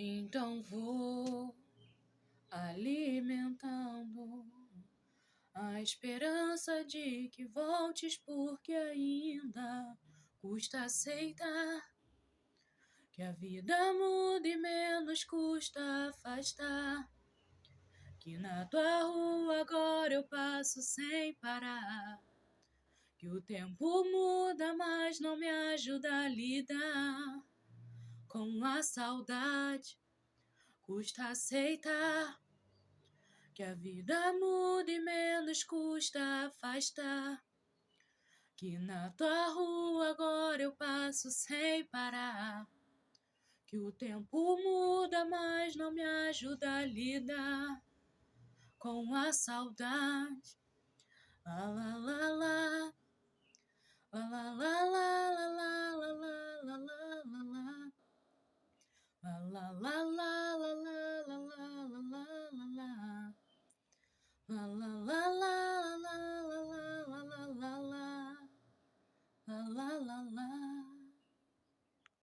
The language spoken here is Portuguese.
Então vou alimentando a esperança de que voltes, porque ainda custa aceitar que a vida muda e menos custa afastar. Que na tua rua agora eu passo sem parar. Que o tempo muda, mas não me ajuda a lidar com a saudade. Custa aceitar que a vida muda e menos custa afastar. Que na tua rua agora eu passo sem parar. Que o tempo muda, mas não me ajuda a lidar com a saudade. La la la la, la la la la la la la la la la la. La la la la la la la la la la la. La la la la la la la la la la. La la la la.